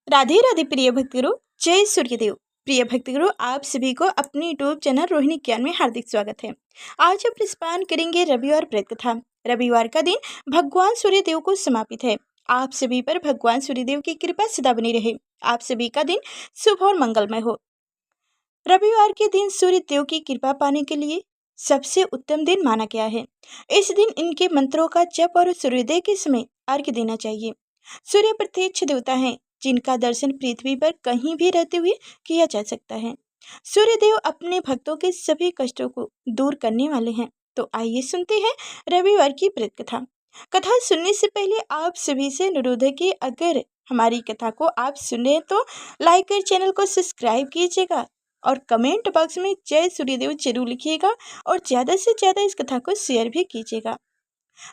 राधे राधे प्रिय भक्तों, जय सूर्यदेव। प्रिय भक्तों, आप सभी को अपने यूट्यूब चैनल रोहिणी ज्ञान में हार्दिक स्वागत है। आज हम स्मरण करेंगे रविवार व्रत कथा। रविवार का दिन भगवान सूर्यदेव को समर्पित है। आप सभी पर भगवान सूर्यदेव की कृपा सदा बनी रहे। आप सभी का दिन शुभ और मंगलमय हो। रविवार के दिन सूर्य देव की कृपा पाने के लिए सबसे उत्तम दिन माना गया है। इस दिन इनके मंत्रों का जप और सूर्योदय के समय अर्घ्य देना चाहिए। सूर्य प्रत्यक्ष देवता हैं, जिनका दर्शन पृथ्वी पर कहीं भी रहते हुए किया जा सकता है। सूर्य देव अपने भक्तों के सभी कष्टों को दूर करने वाले हैं। तो आइए सुनते हैं रविवार की व्रत कथा। कथा सुनने से पहले आप सभी से अनुरोध है कि अगर हमारी कथा को आप सुने तो लाइक कर चैनल को सब्सक्राइब कीजिएगा और कमेंट बॉक्स में जय सूर्यदेव जरूर लिखिएगा और ज़्यादा से ज़्यादा इस कथा को शेयर भी कीजिएगा।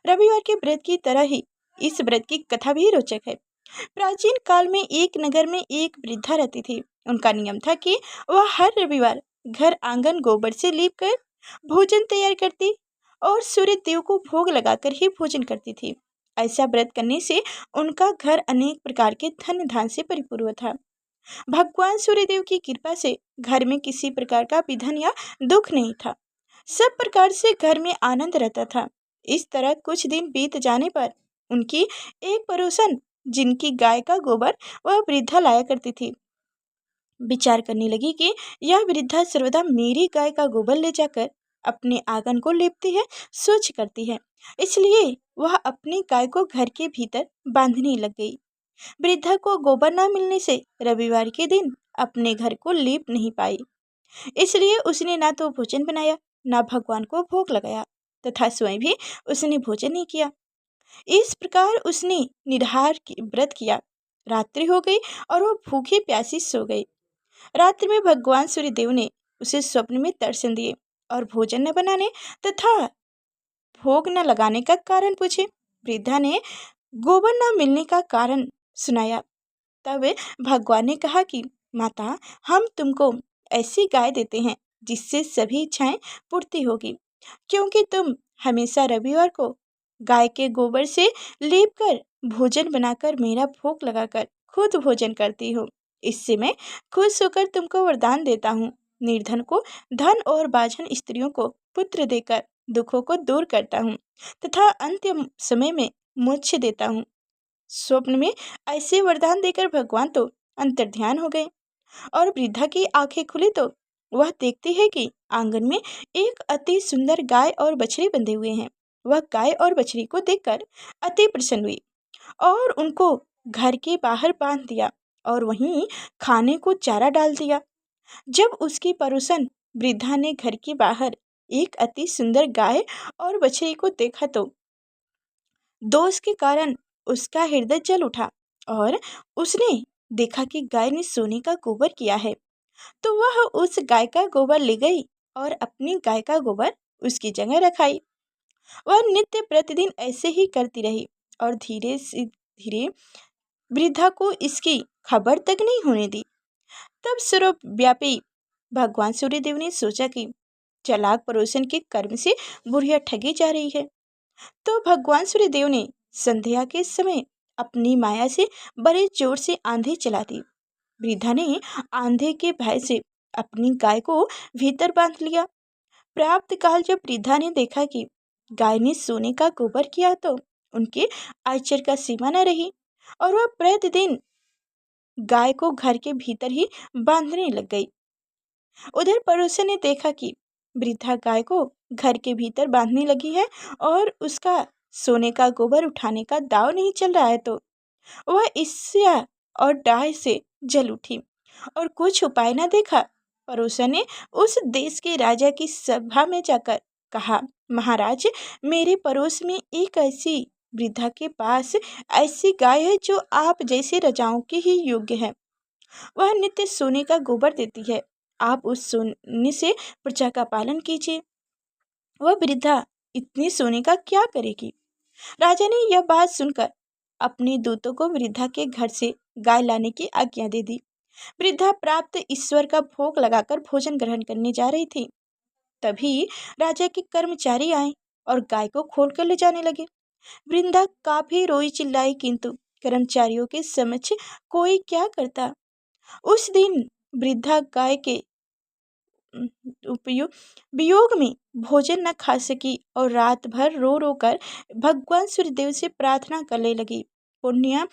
रविवार के व्रत की तरह ही इस व्रत की कथा भी रोचक है। प्राचीन काल में एक नगर में एक वृद्धा रहती थी। उनका नियम था कि वह हर रविवार घर आंगन गोबर से लीप कर भोजन तैयार करती और सूर्य देव को भोग लगाकर ही भोजन करती थी। ऐसा व्रत करने से उनका घर अनेक प्रकार के धन धान से परिपूर्ण था। भगवान सूर्यदेव की कृपा से घर में किसी प्रकार का विघ्न या दुख नहीं था। सब प्रकार से घर में आनंद रहता था। इस तरह कुछ दिन बीत जाने पर उनकी एक पड़ोसन, जिनकी गाय का गोबर वह वृद्धा लाया करती थी, विचार करने लगी कि यह वृद्धा सर्वदा मेरी गाय का गोबर ले जाकर अपने आंगन को लेपती है, स्वच्छ करती है। इसलिए वह अपनी गाय को घर के भीतर बांधने लग गई। वृद्धा को गोबर न मिलने से रविवार के दिन अपने घर को लीप नहीं पाई। इसलिए उसने ना तो भोजन बनाया, ना भगवान को भोग लगाया तथा स्वयं भी उसने भोजन नहीं किया। इस प्रकार उसने निराहार व्रत किया। रात्रि हो गई और वह भूखी प्यासी सो गई। रात्रि में भगवान सूर्यदेव ने उसे स्वप्न में दर्शन दिए और भोजन न बनाने तथा भोग न लगाने का कारण पूछे। वृद्धा ने गोबर न मिलने का कारण सुनाया। तब भगवान ने कहा कि माता, हम तुमको ऐसी गाय देते हैं जिससे सभी इच्छाएं पूर्ति होगी, क्योंकि तुम हमेशा रविवार को गाय के गोबर से लीप कर भोजन बनाकर मेरा भोग लगाकर खुद भोजन करती हो। इससे मैं खुश होकर तुमको वरदान देता हूँ। निर्धन को धन और बाझन स्त्रियों को पुत्र देकर दुखों को दूर करता हूँ तथा अंतिम समय में मोक्ष देता हूँ। स्वप्न में ऐसे वरदान देकर भगवान तो अंतर्ध्यान हो गए और वृद्धा की आंखें खुली तो वह देखती है कि आंगन में एक अति सुंदर गाय और बछड़ी बंधे हुए हैं। वह गाय और बछड़ी को देखकर अति प्रसन्न हुई और उनको घर के बाहर बांध दिया और वहीं खाने को चारा डाल दिया। जब उसकी पड़ोसन वृद्धा ने घर के बाहर एक अति सुंदर गाय और बछड़ी को देखा तो दोष के कारण उसका हृदय जल उठा और उसने देखा कि गाय ने सोने का गोबर किया है। तो वह उस गाय का गोबर ले गई और अपनी गाय का गोबर उसकी जगह रखाई। वह नित्य प्रतिदिन ऐसे ही करती रही और धीरे से धीरे वृद्धा को इसकी खबर तक नहीं होने दी। तब सर्वव्यापी भगवान सूर्यदेव ने सोचा कि चालाक पड़ोसन के कर्म से बुढ़िया ठगी जा रही है। तो भगवान सूर्यदेव ने संध्या के समय अपनी माया से बड़े जोर से आंधी चला दी। वृद्धा ने आंधी के भय से अपनी गाय को भीतर बांध लिया। प्राप्त काल जब वृद्धा ने देखा कि गाय ने सोने का गोबर किया तो उनके आश्चर्य का सीमा न रही और वह प्रतिदिन गाय को घर के भीतर ही बांधने लग गई। उधर पड़ोसन ने देखा कि वृद्धा गाय को घर के भीतर बांधने लगी है और उसका सोने का गोबर उठाने का दाव नहीं चल रहा है तो वह ईर्ष्या और डाह से जल उठी और कुछ उपाय न देखा। पड़ोसन ने उस देश के राजा की सभा में जाकर कहा, महाराज, मेरे पड़ोस में एक ऐसी वृद्धा के पास ऐसी गाय है जो आप जैसे राजाओं के ही योग्य है। वह नित्य सोने का गोबर देती है। आप उस सोने से प्रजा का पालन कीजिए। वह वृद्धा इतने सोने का क्या करेगी? राजा ने यह बात सुनकर अपने दूतों को वृद्धा के घर से गाय लाने की आज्ञा दे दी। वृद्धा प्राप्त ईश्वर का भोग लगाकर भोजन ग्रहण करने जा रही थी। तभी राजा के कर्मचारी आए और गाय को खोल कर ले जाने लगे। वृंदा काफी रोई चिल्लाई, किंतु कर्मचारियों के समक्ष कोई क्या करता। उस दिन वृद्धा गाय के उपयोग वियोग में भोजन न खा सकी और रात भर रो रो कर भगवान सूर्यदेव से प्रार्थना करने लगी। पुण्य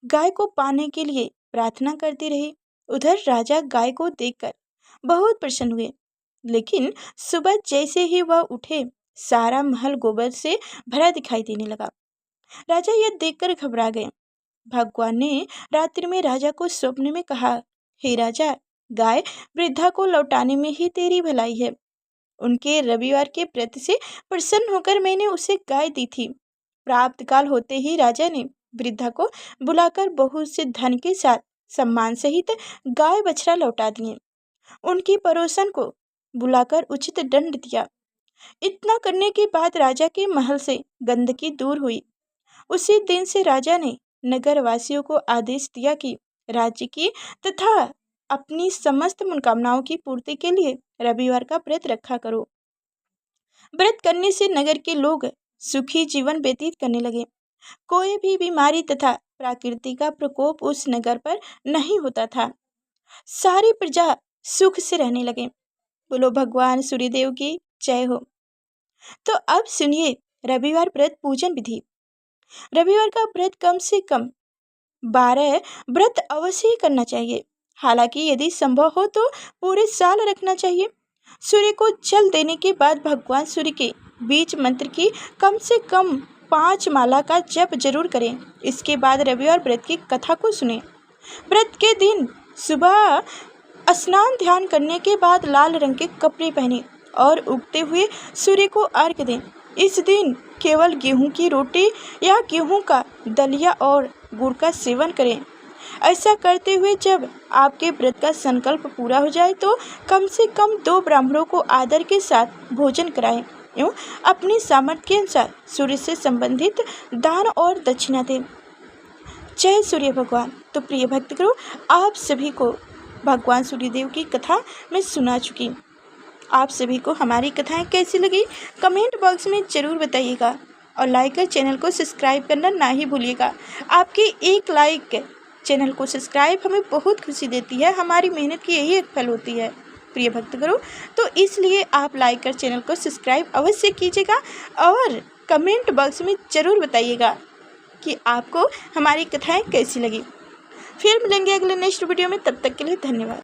गाय को पाने के लिए प्रार्थना करती रही। उधर राजा गाय को देखकर बहुत प्रसन्न हुए, लेकिन सुबह जैसे ही वह उठे सारा महल गोबर से भरा दिखाई देने लगा। राजा यह देखकर घबरा गए। भगवान ने रात्रि में राजा को स्वप्न में कहा, हे राजा, गाय वृद्धा को लौटाने में ही तेरी भलाई है। उनके रविवार के व्रत से प्रसन्न होकर मैंने उसे गाय दी थी। प्राप्त काल होते ही राजा ने वृद्धा को बुलाकर बहुत से धन के साथ सम्मान सहित गाय बछड़ा लौटा दिए। उनकी पड़ोसन को बुलाकर उचित दंड दिया। इतना करने के बाद राजा के महल से गंदगी दूर हुई। उसी दिन से राजा ने नगर वासियों को आदेश दिया कि राज्य की तथा अपनी समस्त मनोकामनाओं की पूर्ति के लिए रविवार का व्रत रखा करो। व्रत करने से नगर के लोग सुखी जीवन व्यतीत करने लगे। कोई भी बीमारी तथा प्रकृति का प्रकोप उस नगर पर नहीं होता था। सारी प्रजा सुख से रहने लगे। बोलो भगवान सूर्यदेव की जय हो। तो अब सुनिए रविवार व्रत पूजन विधि। रविवार का व्रत कम से कम 12 व्रत अवश्य ही करना चाहिए। हालांकि यदि संभव हो तो पूरे साल रखना चाहिए। सूर्य को जल देने के बाद भगवान सूर्य के बीज मंत्र की कम से कम 5 माला का जप जरूर करें। इसके बाद रविवार व्रत की कथा को सुने। व्रत के दिन सुबह स्नान ध्यान करने के बाद लाल रंग के कपड़े पहने और उगते हुए सूर्य को अर्घ्य दें। इस दिन केवल गेहूं की रोटी या गेहूं का दलिया और गुड़ का सेवन करें। ऐसा करते हुए जब आपके व्रत का संकल्प पूरा हो जाए तो कम से कम 2 ब्राह्मणों को आदर के साथ भोजन कराएं एवं अपनी सामर्थ्य के अनुसार सूर्य से संबंधित दान और दक्षिणा दें। जय सूर्य भगवान। तो प्रिय भक्तगणों, आप सभी को भगवान सूर्यदेव की कथा मैं सुना चुकी। आप सभी को हमारी कथाएं कैसी लगी कमेंट बॉक्स में ज़रूर बताइएगा और लाइक कर चैनल को सब्सक्राइब करना ना ही भूलिएगा। आपकी एक लाइक चैनल को सब्सक्राइब हमें बहुत खुशी देती है। हमारी मेहनत की यही एक फल होती है प्रिय भक्तगणों। तो इसलिए आप लाइक कर चैनल को सब्सक्राइब अवश्य कीजिएगा और कमेंट बॉक्स में ज़रूर बताइएगा कि आपको हमारी कथाएं कैसी लगी। फिर मिलेंगे अगले नेक्स्ट वीडियो में। तब तक के लिए धन्यवाद।